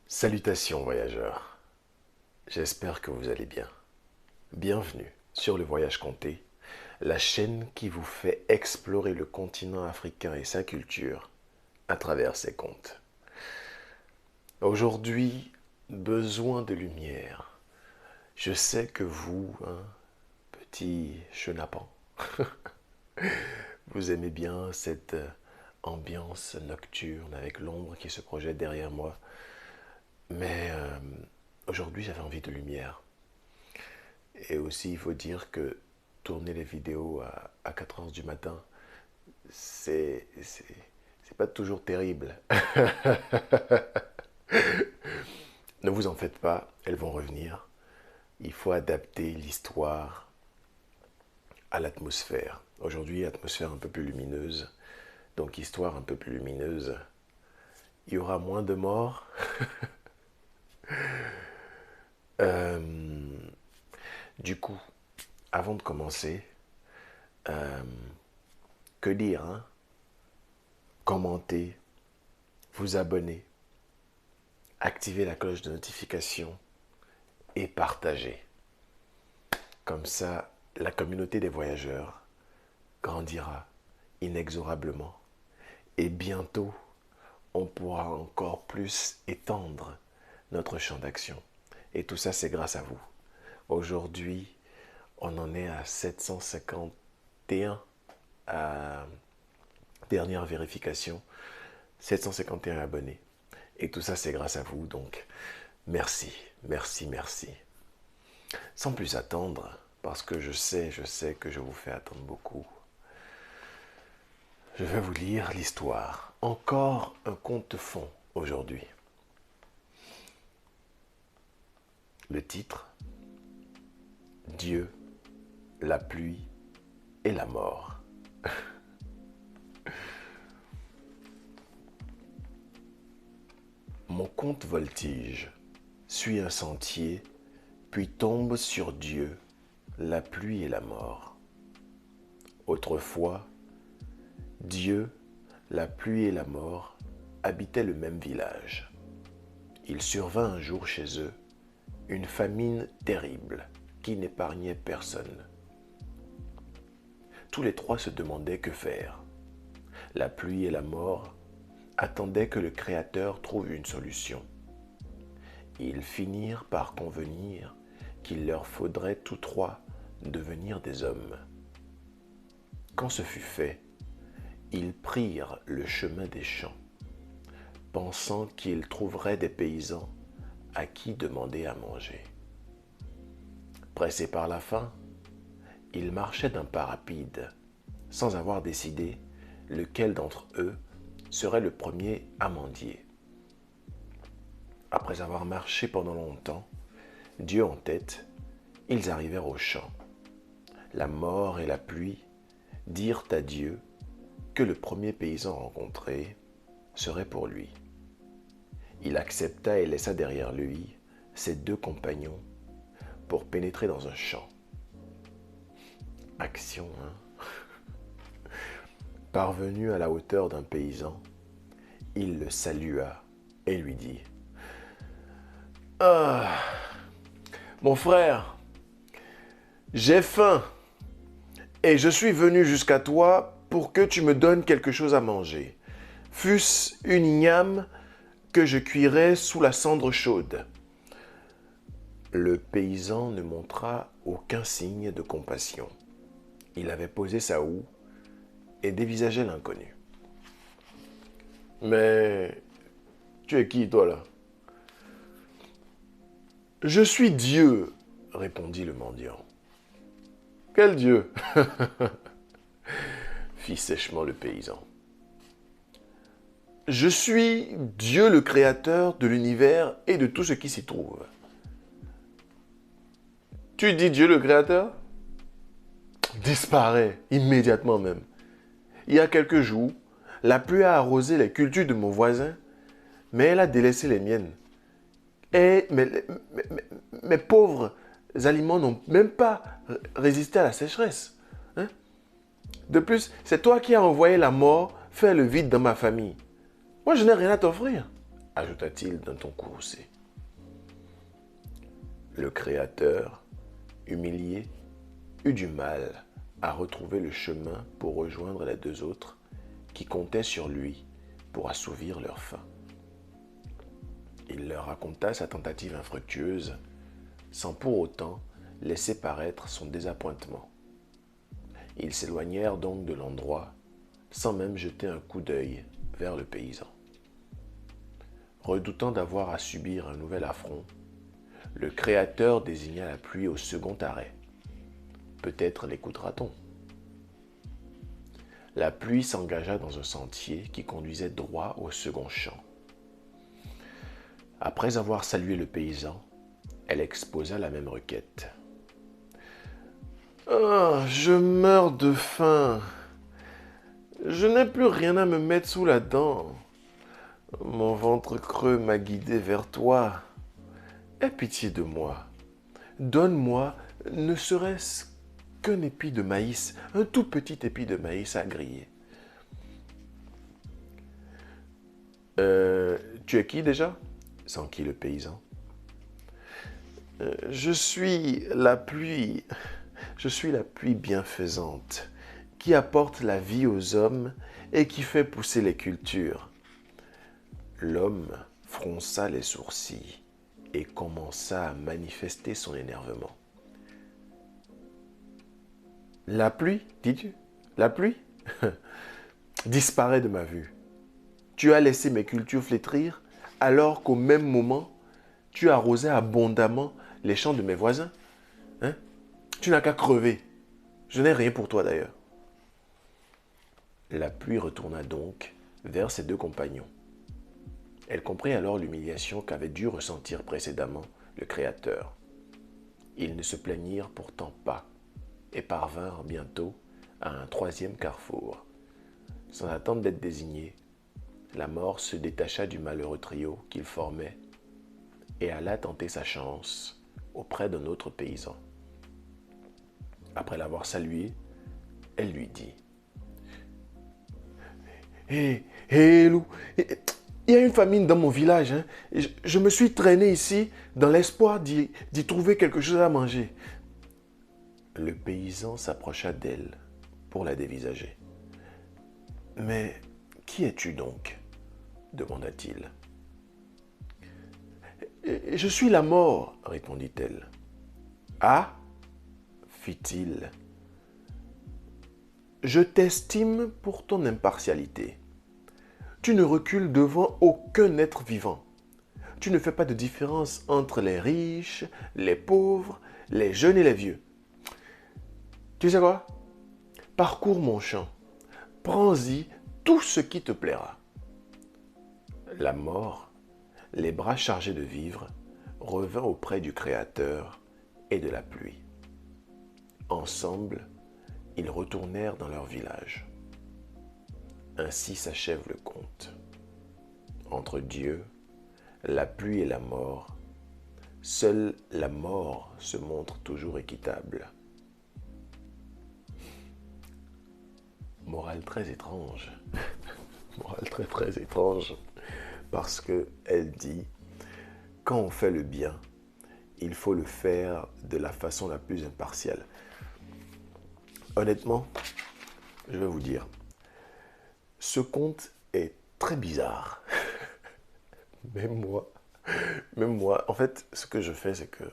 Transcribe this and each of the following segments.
Salutations voyageurs, j'espère que vous allez bien. Bienvenue sur Le Voyage Conté, la chaîne qui vous fait explorer le continent africain et sa culture à travers ses contes. Aujourd'hui, besoin de lumière. Je sais que vous, petit chenapan, vous aimez bien cette ambiance nocturne avec l'ombre qui se projette derrière moi. Mais aujourd'hui, j'avais envie de lumière. Et aussi, il faut dire que tourner les vidéos à 4 heures du matin, c'est pas toujours terrible. Ne vous en faites pas, elles vont revenir. Il faut adapter l'histoire à l'atmosphère. Aujourd'hui, atmosphère un peu plus lumineuse, donc histoire un peu plus lumineuse. Il y aura moins de morts. Du coup, avant de commencer, que dire, hein? Commentez, vous abonnez, activez la cloche de notification et partagez. Comme ça, la communauté des voyageurs grandira inexorablement. Et bientôt, on pourra encore plus étendre notre champ d'action. Et tout ça, c'est grâce à vous. Aujourd'hui, on en est à 751 à dernière vérification. 751 abonnés. Et tout ça, c'est grâce à vous. Donc, merci, merci, merci. Sans plus attendre, parce que je sais que je vous fais attendre beaucoup. Je vais vous lire l'histoire. Encore un conte fond aujourd'hui. Le titre, Dieu, la pluie et la mort. Mon conte voltige suit un sentier, puis tombe sur Dieu, la pluie et la mort. Autrefois, Dieu, la pluie et la mort habitaient le même village. Il survint un jour chez eux une famine terrible qui n'épargnait personne. Tous les trois se demandaient que faire. La pluie et la mort attendaient que le Créateur trouve une solution. Ils finirent par convenir qu'il leur faudrait tous trois devenir des hommes. Quand ce fut fait, ils prirent le chemin des champs, pensant qu'ils trouveraient des paysans à qui demander à manger. Pressés par la faim, ils marchaient d'un pas rapide, sans avoir décidé lequel d'entre eux serait le premier à mendier. Après avoir marché pendant longtemps, Dieu en tête, ils arrivèrent au champ. La mort et la pluie dirent à Dieu que le premier paysan rencontré serait pour lui. Il accepta et laissa derrière lui ses deux compagnons pour pénétrer dans un champ. Action, hein? Parvenu à la hauteur d'un paysan, il le salua et lui dit « Ah, mon frère, j'ai faim et je suis venu jusqu'à toi pour que tu me donnes quelque chose à manger, fût-ce une igname que je cuirais sous la cendre chaude. » Le paysan ne montra aucun signe de compassion. Il avait posé sa houe et dévisageait l'inconnu. « Mais tu es qui, toi, là ?»« Je suis Dieu, » répondit le mendiant. « Quel Dieu ?» fit sèchement le paysan. « Je suis Dieu le créateur de l'univers et de tout ce qui s'y trouve. » « Tu dis Dieu le créateur ?» Disparaît immédiatement même. Il y a quelques jours, la pluie a arrosé les cultures de mon voisin, mais elle a délaissé les miennes. Et mes pauvres aliments n'ont même pas résisté à la sécheresse. Hein? De plus, c'est toi qui as envoyé la mort faire le vide dans ma famille. Moi, je n'ai rien à t'offrir, ajouta-t-il d'un ton courroucé. Le Créateur, humilié, eut du mal à retrouver le chemin pour rejoindre les deux autres qui comptaient sur lui pour assouvir leur faim. Il leur raconta sa tentative infructueuse sans pour autant laisser paraître son désappointement. Ils s'éloignèrent donc de l'endroit sans même jeter un coup d'œil vers le paysan. Redoutant d'avoir à subir un nouvel affront, le Créateur désigna la pluie au second arrêt. Peut-être l'écoutera-t-on. La pluie s'engagea dans un sentier qui conduisait droit au second champ. Après avoir salué le paysan, elle exposa la même requête. « Ah, je meurs de faim. Je n'ai plus rien à me mettre sous la dent. Mon ventre creux m'a guidé vers toi. Aie pitié de moi. Donne-moi ne serait-ce qu'un épi de maïs, un tout petit épi de maïs à griller. » Tu es qui déjà? S'enquit le paysan. Je suis la pluie bienfaisante, qui apporte la vie aux hommes et qui fait pousser les cultures. L'homme fronça les sourcils et commença à manifester son énervement. La pluie, dis-tu? La pluie disparaît de ma vue. Tu as laissé mes cultures flétrir alors qu'au même moment, tu arrosais abondamment les champs de mes voisins. Hein? Tu n'as qu'à crever. Je n'ai rien pour toi d'ailleurs. La pluie retourna donc vers ses deux compagnons. Elle comprit alors l'humiliation qu'avait dû ressentir précédemment le Créateur. Ils ne se plaignirent pourtant pas et parvinrent bientôt à un troisième carrefour. Sans attendre d'être désignés, la mort se détacha du malheureux trio qu'il formait et alla tenter sa chance auprès d'un autre paysan. Après l'avoir salué, elle lui dit: « Hé, loup, il y a une famine dans mon village. Hein. Je me suis traîné ici dans l'espoir d'y trouver quelque chose à manger. » Le paysan s'approcha d'elle pour la dévisager. « Mais qui es-tu donc ?» demanda-t-il. « Je suis la mort, » répondit-elle. « Ah » fit-il. « Je t'estime pour ton impartialité. Tu ne recules devant aucun être vivant. Tu ne fais pas de différence entre les riches, les pauvres, les jeunes et les vieux. Tu sais quoi? Parcours mon champ. Prends-y tout ce qui te plaira. » La mort, les bras chargés de vivres, revint auprès du Créateur et de la pluie. Ensemble, ils retournèrent dans leur village. Ainsi s'achève le conte. Entre Dieu, la pluie et la mort, seule la mort se montre toujours équitable. Morale très étrange. Morale très très étrange. Parce qu'elle dit, quand on fait le bien, il faut le faire de la façon la plus impartiale. Honnêtement, je vais vous dire, ce conte est très bizarre. Même moi, en fait, ce que je fais, c'est que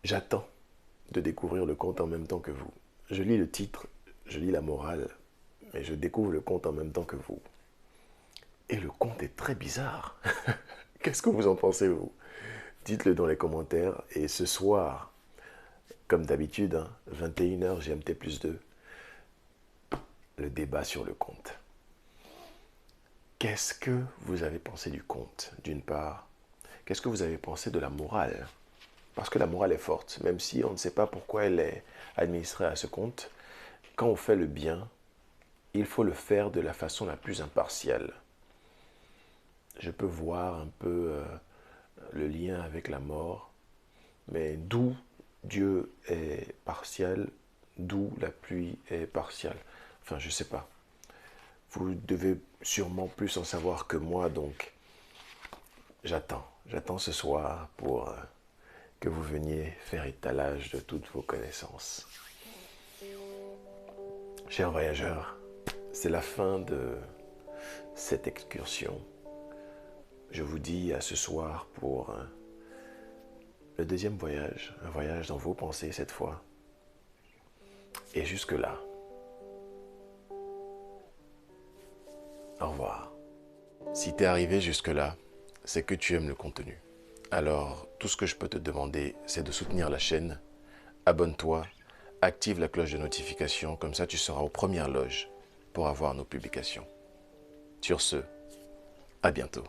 j'attends de découvrir le conte en même temps que vous. Je lis le titre, je lis la morale, mais je découvre le conte en même temps que vous. Et le conte est très bizarre. Qu'est-ce que vous en pensez, vous? Dites-le dans les commentaires. Et ce soir, comme d'habitude, 21h GMT+2, le débat sur le conte. Qu'est-ce que vous avez pensé du conte, d'une part? Qu'est-ce que vous avez pensé de la morale? Parce que la morale est forte, même si on ne sait pas pourquoi elle est administrée à ce conte. Quand on fait le bien, il faut le faire de la façon la plus impartiale. Je peux voir un peu le lien avec la mort, mais d'où Dieu est partial, d'où la pluie est partiale. Enfin, je sais pas. Vous devez sûrement plus en savoir que moi, donc j'attends. J'attends ce soir pour que vous veniez faire étalage de toutes vos connaissances. Chers voyageurs, c'est la fin de cette excursion. Je vous dis à ce soir pour le deuxième voyage, un voyage dans vos pensées cette fois. Et jusque-là, au revoir. Si t'es arrivé jusque-là, c'est que tu aimes le contenu. Alors, tout ce que je peux te demander, c'est de soutenir la chaîne. Abonne-toi, active la cloche de notification, comme ça tu seras aux premières loges pour avoir nos publications. Sur ce, à bientôt.